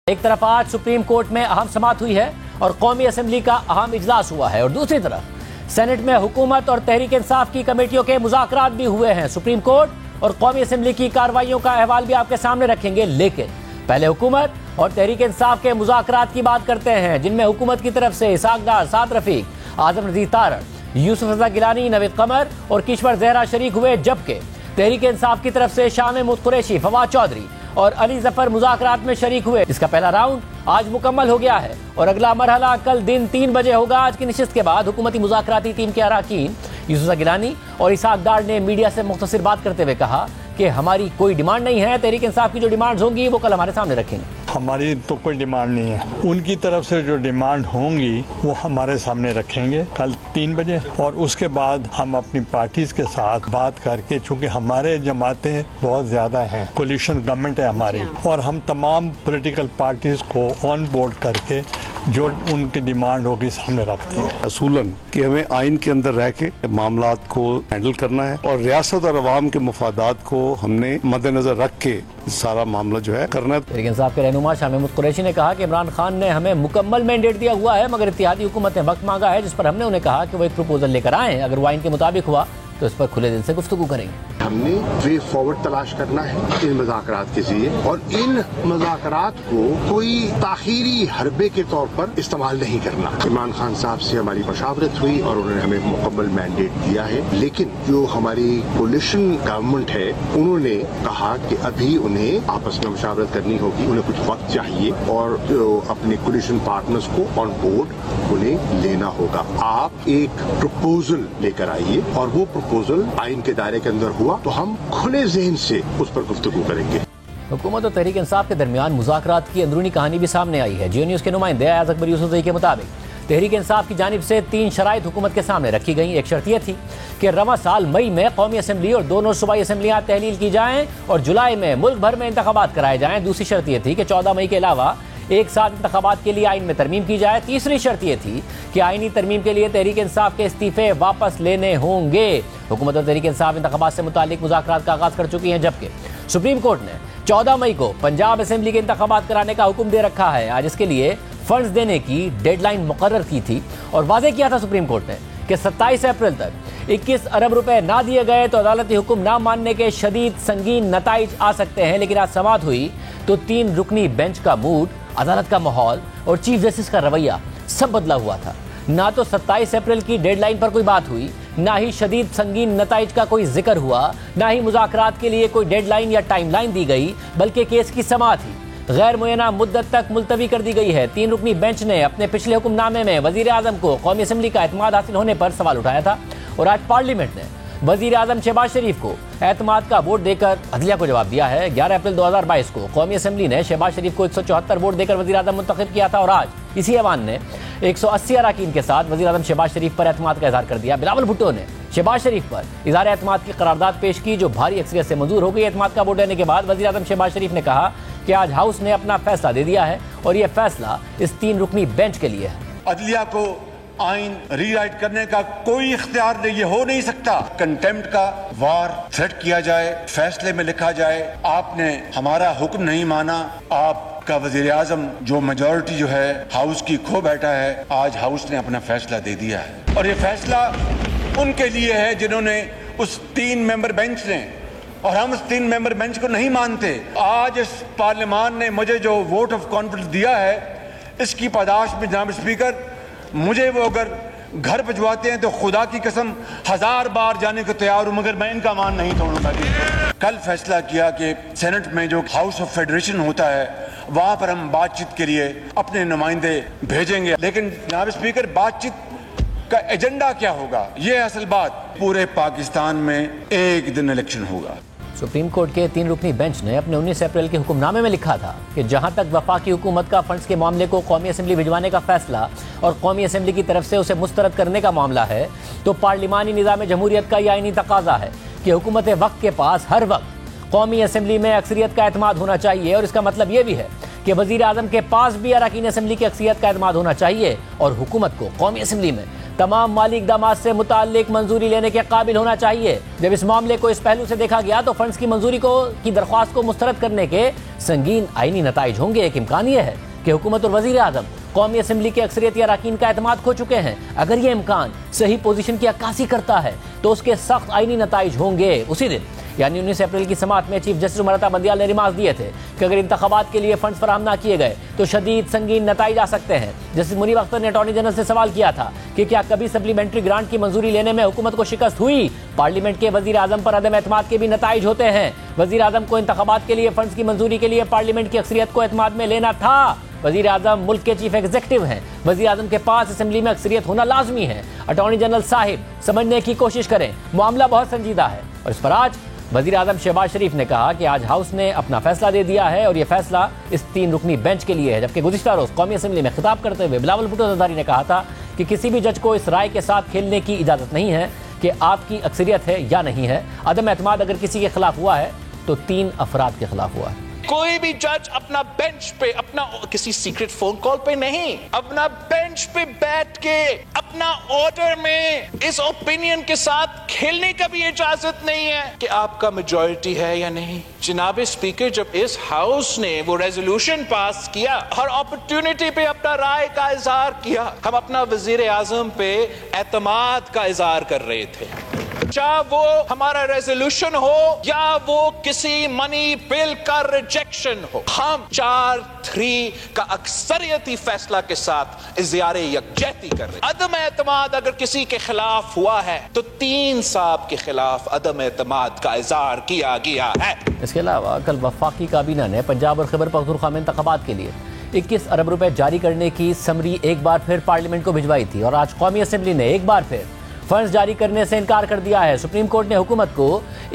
एक तरफ आज सुप्रीम कोर्ट में अहम समाअत हुई है और कौमी असेंबली का अहम इजलास हुआ है और दूसरी तरफ सेनेट में हुकूमत और तहरीक इंसाफ की कमेटियों के मुज़ाकरात भी हुए हैं। सुप्रीम कोर्ट और कौमी असेंबली की कार्रवाइयों का अहवाल भी आपके सामने रखेंगे, लेकिन पहले हुकूमत और तहरीक इंसाफ के मुज़ाकरात की बात करते हैं, जिनमें हुकूमत की तरफ से इसाक डार, साद रफीक, आजम नज़ीर तारड़, यूसुफ रज़ा गिलानी, नवीद कमर और किश्वर ज़हरा शरीक हुए, जबकि तहरीक इंसाफ की तरफ से शाह महमूद कुरैशी, फवाद चौधरी और अली जफर मुज़ाकरात में शरीक हुए। इसका पहला राउंड आज मुकम्मल हो गया है और अगला मरहला कल दिन 3 बजे होगा। आज की नशिस्त के बाद हुकूमती मुज़ाकराती टीम के अरकान यूसुफ गिलानी और इसाक डार ने मीडिया से मुख्तसर बात करते हुए कहा कि हमारी कोई डिमांड नहीं है, तहरीक इंसाफ की जो डिमांड्स होंगी वो कल हमारे सामने रखेंगे। हमारी तो कोई डिमांड नहीं है, उनकी तरफ से जो डिमांड होंगी वो हमारे सामने रखेंगे कल 3 बजे और उसके बाद हम अपनी पार्टीज के साथ बात करके, चूंकि हमारे जमातें बहुत ज़्यादा हैं, कोलिशन गवर्नमेंट है हमारी, और हम तमाम पॉलिटिकल पार्टीज को ऑन बोर्ड करके जो उनकी डिमांड होगी सामने रखते हैं। असूलन कि हमें आइन के अंदर रह के मामलात को हैंडल करना है और रियासत और अवाम के मफादात को हमने मद्देनजर रख के सारा मामला जो है करना है। तहरीक इंसाफ के रहनुमा शाह महमूद कुरैशी ने कहा कि इमरान खान ने हमें मुकम्मल मैंडेट दिया हुआ है, मगर इत्तेहादी हुकूमत ने वक्त मांगा है, जिस पर हमने उन्हें कहा कि वो एक प्रपोजल लेकर आए। अगर वो आइन के मुताबिक हुआ तो इस पर खुले दिल से गुफ्तगू करेंगे। हमने वे फॉरवर्ड तलाश करना है इन मुज़ाकरात के जरिए और इन मुज़ाकरात को कोई ताखीरी हरबे के तौर पर इस्तेमाल नहीं करना। इमरान खान साहब से हमारी मशावरत हुई और उन्होंने हमें मुकम्मल मैंडेट दिया है, लेकिन जो हमारी कोलिशन गवर्नमेंट है उन्होंने कहा कि अभी उन्हें आपस में मशावरत करनी होगी, उन्हें कुछ वक्त चाहिए और जो अपने कोलिशन पार्टनर्स को ऑन बोर्ड उन्हें लेना होगा। आप एक प्रपोजल लेकर आइए और वो प्रपोजल आइन के दायरे के अंदर हुआ तो हम खुले ज़हन से उस पर गुफ्तगू करेंगे। हुकूमत और तहरीक इंसाफ के दरमियान मुज़ाकरात की अंदरूनी कहानी भी सामने आई है। जियो न्यूज़ के नुमाइंदे अयाज अकबर यूसुफज़ई के मुताबिक तहरीक इंसाफ की जानिब से 3 शराइत हुकूमत के सामने रखी गई। एक शर्त यह थी कि रवा साल मई में कौमी असम्बली और दोनों सूबाई असम्बलियाँ तहलील की जाएँ और जुलाई में मुल्क भर में इंतखाबात कराए जाएँ। दूसरी शर्त यह थी कि 14 मई के अलावा एक साथ इंतखाबात के लिए आइन में तरमीम की जाए। तीसरी शर्त यह थी कि आइनी तरमीम के लिए तहरीक इंसाफ के इस्तीफे वापस लेने होंगे। हुकूमत और तहरीक इंसाफ इंतखाबात से मुतालिक मुज़ाकरात का आगाज़ कर चुकी हैं, जबकि सुप्रीम कोर्ट ने 14 मई को पंजाब असेंबली के इंतखाबात कराने का हुक्म दे रखा है। आज इसके लिए फंड्स देने की डेडलाइन मुकर्रर की थी और वाज़ेह किया था सुप्रीम कोर्ट ने कि 27 अप्रैल तक 21 अरब रुपए ना दिए गए तो अदालती हुक्म ना मानने के शदीद संगीन नताइज आ सकते हैं। लेकिन आज समाअत हुई तो 3 रुकनी बेंच का मूड, अदालत का माहौल और चीफ जस्टिस का रवैया सब बदला हुआ था। ना तो 27 अप्रैल की डेडलाइन पर कोई बात हुई, ना ही शदीद संगीन नताइज का कोई जिक्र हुआ, ना ही मुज़ाकरात के लिए कोई डेडलाइन या टाइमलाइन दी गई, बल्कि केस की समाअत ही गैर मुय्यना मुद्दत तक मुलतवी कर दी गई है। 3 रुकनी बेंच ने अपने पिछले हुक्मनामे में वज़ीर आज़म को कौमी असम्बली का एतमाद हासिल होने पर सवाल उठाया था और आज पार्लियामेंट ने वज़ीर आज़म शहबाज शरीफ को एतमाद का वोट देकर अदलिया को जवाब दिया है। 11 अप्रैल 2022 को कौमी असम्बली ने शहबाज शरीफ को 174 वोट देकर वज़ीर आज़म मुंतखब किया था और आज इसी ऐवान ने 180 अरकान के साथ वज़ीर आज़म शहबाज शरीफ पर एतमाद का इजहार कर दिया। बिलावल भुट्टो ने शहबाज शरीफ पर इज़हार एतमाद की करारदाद पेश की, जो भारी अक्सरियत से मंजूर हो गई। एतमाद का वोट देने के बाद वज़ीर आज़म शहबाज शरीफ ने कहा कि आज हाउस ने अपना फैसला दे दिया है और यह फैसला इस 3 रुकनी बेंच के लिए है। अदलिया को आइन रीराइट करने का कोई इख्तियार नहीं, ये हो नहीं सकता। कंटेम्प्ट का वार थ्रेट किया जाए, फैसले में लिखा जाए आपने हमारा हुक्म नहीं माना, आपका वजीर आजम जो मेजॉरिटी जो है हाउस की खो बैठा है, आज हाउस ने अपना फैसला दे दिया है और ये फैसला उनके लिए है जिन्होंने उस 3 मेंबर बेंच ने, और हम उस 3 मेंबर बेंच को नहीं मानते। आज इस पार्लियामान ने मुझे जो वोट ऑफ कॉन्फिडेंस दिया है, इसकी पादाश में जनाब स्पीकर मुझे वो अगर घर भिजवाते हैं तो खुदा की कसम 1000 बार जाने को तैयार हूं, मगर मैं इनका मान नहीं तोड़ूंगा। कल फैसला किया कि सेनेट में जो हाउस ऑफ फेडरेशन होता है वहां पर हम बातचीत के लिए अपने नुमाइंदे भेजेंगे, लेकिन जनाब स्पीकर बातचीत का एजेंडा क्या होगा, ये असल बात। पूरे पाकिस्तान में एक दिन इलेक्शन होगा। सुप्रीम कोर्ट के 3 रुकनी बेंच ने अपने 19 अप्रैल के हुक्मनामे में लिखा था कि जहां तक वफाकी हुकूमत का फंड्स के मामले को कौमी असम्बली भिजवाने का फैसला और कौमी असम्बली की तरफ से उसे मुस्तरद करने का मामला है, तो पार्लिमानी निज़ाम जमहूरियत का यह आईनी तकाजा है कि हुकूमत वक्त के पास हर वक्त कौमी असम्बली में अक्सरियत का एतमाद होना चाहिए। और इसका मतलब यह भी है कि वज़ीर आज़म के पास भी अरकान असम्बली की अक्सरियत का एतमाद होना चाहिए और हुकूमत को कौमी असम्बली में तमाम माली इक़दाम से मुताल्लिक मंजूरी लेने के काबिल होना चाहिए। जब इस मामले को इस पहलू से देखा गया तो फंड्स की मंजूरी की दरख्वास्त को मुस्तरद करने के संगीन आईनी नताइज होंगे। एक इम्कान यह है कि हुकूमत और वज़ीर आज़म कौमी असम्बली के अक्सरियती अरकान का एतमाद खो चुके हैं। अगर यह इम्कान सही पोजीशन की अक्कासी करता है तो उसके सख्त आईनी नताइज होंगे। उसी दिन यानी 19 अप्रैल की समात में चीफ जस्टिस उमर अता बंदियाल ने रिमार्क दिए थे कि अगर इंतखाबात के लिए फंड्स फराहम ना किए गए तो शदीद संगीन नताइज आ सकते हैं। जस्टिस मुनीब अख्तर ने अटॉर्नी जनरल से सवाल किया था कि क्या कभी सप्लीमेंट्री ग्रांट की मंजूरी लेने में हुकूमत को शिकस्त हुई। पार्लियामेंट के वजीर आजम पर अदम एतमाद के भी नताइज होते हैं। वजीर आजम को इंतखाबात के लिए फंड्स की मंजूरी के लिए पार्लियामेंट की अक्सरियत को एतमाद में लेना था। वजीर आजम मुल्क के चीफ एग्जीक्यूटिव हैं। वजीर आजम के पास असेंबली में अक्सरियत होना लाजमी है। अटॉर्नी जनरल साहिब समझने की कोशिश करें, मामला बहुत संजीदा है। और इस पर आज वजीर आजम शहबाज शरीफ ने कहा कि आज हाउस ने अपना फैसला दे दिया है और यह फैसला इस 3 रुकनी बेंच के लिए है। जबकि गुज़िश्ता रोज कौमी असेंबली में खिताब करते हुए बिलावल भुट्टो ज़रदारी ने कहा था कि किसी भी जज को इस राय के साथ खेलने की इजाज़त नहीं है कि आपकी अक्सरियत है या नहीं है। अदम एतमाद अगर किसी के खिलाफ हुआ है तो 3 अफराद के खिलाफ हुआ है। कोई भी जज अपना बेंच पे, अपना किसी सीक्रेट फोन कॉल पे नहीं, अपना बेंच पे बैठ के अपना ऑर्डर में इस ओपिनियन के साथ खेलने का भी इजाजत नहीं है कि आपका मेजॉरिटी है या नहीं। जनाब स्पीकर, जब इस हाउस ने वो रेजोल्यूशन पास किया, हर अपॉर्चुनिटी पे अपना राय का इजहार किया। हम अपना वजीर आजम पे एतमाद का इजहार कर रहे थे, चाहे वो हमारा रेजोल्यूशन हो या वो किसी मनी बिल का रिजेक्शन हो। हम 4-3 का अक्सरियती फैसला के साथ इज़हार यकजहती कर रहे हैं। अदम एतमाद अगर किसी के खिलाफ हुआ है तो 3 साहब के खिलाफ अदम एतमाद का इज़हार किया गया है। इसके अलावा कल वफाकी काबीना ने पंजाब और खैबर पख्तूनख्वा में इंतखाबात के लिए 21 अरब रुपए जारी करने की समरी एक बार फिर पार्लियामेंट को भिजवाई थी और आज कौमी असेंबली ने एक बार फिर फंड्स जारी करने से इनकार कर दिया है। सुप्रीम कोर्ट ने हुकूमत को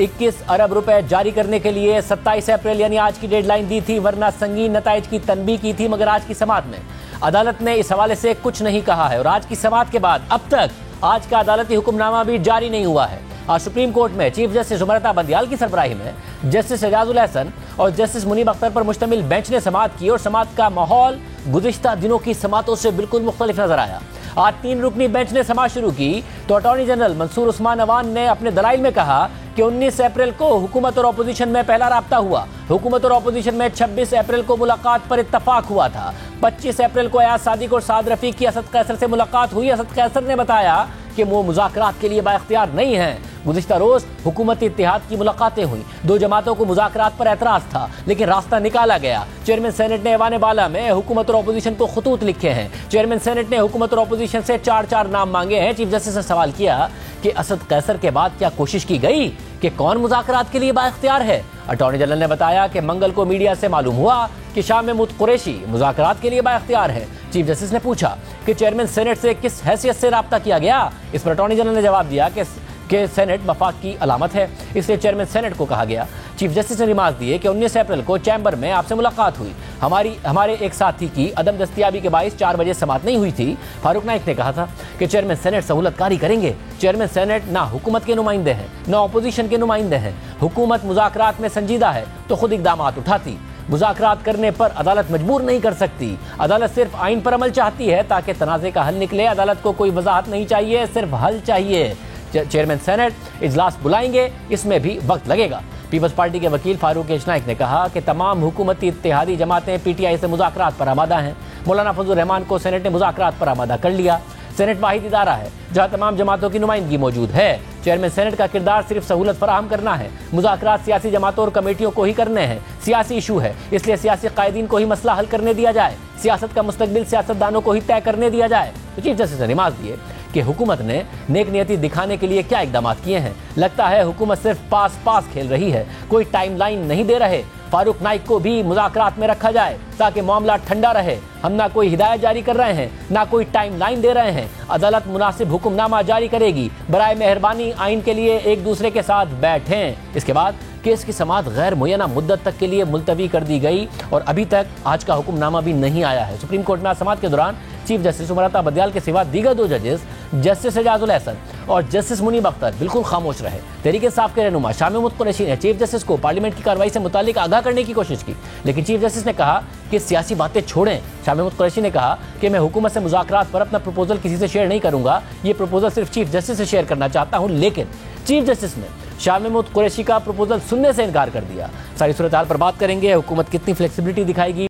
21 अरब रुपए जारी करने के लिए 27 अप्रैल यानी आज की डेडलाइन दी थी, वरना संगीन नताइज की तनबीह की थी। मगर आज की समात में अदालत ने इस हवाले से कुछ नहीं कहा है और आज की समात के बाद अब तक आज का अदालती हुक्मनामा भी जारी नहीं हुआ है। आज सुप्रीम कोर्ट में चीफ जस्टिस उमर अता बंदियाल की सरबराही में जस्टिस एजाजुल हसन और जस्टिस मुनीब अख्तर पर मुश्तमिल बेंच ने समात की और समात का माहौल गुज़िश्ता दिनों की समातों से बिल्कुल मुख्तलिफ नजर आया। आज 3 रुकनी बेंच ने समात शुरू की तो अटॉर्नी जनरल मंसूर उस्मान अवान ने अपने दलाइल में कहा कि 19 अप्रैल को हुकूमत और अपोजिशन में पहला राब्ता हुआ। हुकूमत और अपोजिशन में 26 अप्रैल को मुलाकात पर इत्तफाक हुआ था। 25 अप्रैल को अयाज सादिक और साद रफीक की असद कैसर से मुलाकात हुई। असद कैसर ने बताया कि वो मुज़ाकरात के लिए बाइख्तियार नहीं हैं। गुज़िश्ता रोज हुकूमती इत्तेहाद की मुलाकातें हुई, 2 जमातों को मुज़ाकरात पर एतराज़ था लेकिन रास्ता निकाला गया। चेयरमैन सेनेट ने ऐवान बाला में हुकूमत और अपोजिशन को खतूत लिखे हैं। चेयरमैन सेनेट ने हुकूमत और अपोजिशन से 4 नाम मांगे हैं। चीफ जस्टिस ने सवाल किया कि असद कैसर के बाद क्या कोशिश की गई कि कौन मुज़ाकरात के लिए बाइख्तियार है। अटॉर्नी जनरल ने बताया कि मंगल को मीडिया से मालूम हुआ कि शाह महमूद कुरैशी मुज़ाकरात के लिए बाइख्तियार है। चीफ जस्टिस ने पूछा कि चेयरमैन सेनेट से किस हैसियत से राब्ता किया गया। इस पर अटॉर्नी जनरल ने जवाब दिया कि सेनेट वफाक की अलामत है, इसलिए चेयरमैन सेनेट को कहा गया। चीफ जस्टिस ने रिमार्क दिए कि 19 अप्रैल को चैम्बर में आपसे मुलाकात हुई। हमारे एक साथी की अदम दस्तयाबी के बाइस 4 बजे समात नहीं हुई थी। फारूक नाइक ने कहा था कि चेयरमैन सेनेट सहूलतकारी करेंगे। चेयरमैन सेनेट ना हुकूमत के नुमाइंदे हैं ना अपोजिशन के नुमाइंदे हैं। हुकूमत मुज़ाकरात में संजीदा है तो खुद इक़दाम उठाती। मुज़ाकरात करने पर अदालत मजबूर नहीं कर सकती। अदालत सिर्फ आइन पर अमल चाहती है ताकि तनाज़े का हल निकले। अदालत को कोई वजाहत नहीं चाहिए, सिर्फ हल चाहिए। चेयरमैन सेनेट इजलास बुलाएंगे, इसमें भी वक्त लगेगा। पीपल्स पार्टी के वकील फारूक नाइक ने कहा कि तमाम हुकूमती इत्तेहादी जमातें PTI से मुज़ाकरात पर आमादा हैं। मौलाना फजल रहमान को सेनेट ने मुज़ाकरात पर आमादा कर लिया। सेनेट वाहिद इदारा है जहां तमाम जमातों की नुमाइंदगी मौजूद है। चेयरमैन सेनेट का किरदार सिर्फ सहूलत फराहम करना है। मुज़ाकरात सियासी जमातों और कमेटियों को ही करने हैं। सियासी इशू है, इसलिए सियासी कायदीन को ही मसला हल करने दिया जाए। सियासत का मुस्तकबिल सियासतदानों को ही तय करने दिया जाए। तो चीफ जस्टिस ने रिमार्क दिए कि हुकूमत ने नेक नियति दिखाने के लिए क्या इकदाम किए हैं। लगता है हुकूमत सिर्फ पास खेल रही है, कोई टाइमलाइन नहीं दे रहे। फारूक नाइक को भी मुज़ाकरात में रखा जाए ताकि मामला ठंडा रहे। हम ना कोई हिदायत जारी कर रहे हैं ना कोई टाइमलाइन दे रहे हैं। अदालत मुनासिब हुक्मनामा जारी करेगी। बराए मेहरबानी आइन के लिए एक दूसरे के साथ बैठें। इसके बाद केस की समाअत गैर मुय्यना मुद्दत तक के लिए मुलतवी कर दी गई और अभी तक आज का हुक्मनामा भी नहीं आया है। सुप्रीम कोर्ट में आज समाअत के दौरान चीफ जस्टिस उमर अता बंदियाल के सिवा दीगर 2 जजेस जस्टिस एजाजुल हसन और जस्टिस मुनीब अख्तर बिल्कुल खामोश रहे। तहरीक इंसाफ के रहनुमा शाह महमूद कुरैशी ने चीफ जस्टिस को पार्लियामेंट की कार्रवाई से मुतालिक आगाह करने की कोशिश की, लेकिन चीफ जस्टिस ने कहा कि सियासी बातें छोड़ें। शाह महमूद कुरैशी ने कहा कि मैं हुकूमत से मुज़ाकरात पर अपना प्रपोजल किसी से शेयर नहीं करूंगा, ये प्रपोजल सिर्फ चीफ जस्टिस से शेयर करना चाहता हूं। लेकिन चीफ जस्टिस ने शाह महमूद कुरैशी का प्रपोजल सुनने से इनकार कर दिया। सारी सूरत हाल पर बात करेंगे, हुकूमत कितनी फ्लेक्सिबिलिटी दिखाएगी।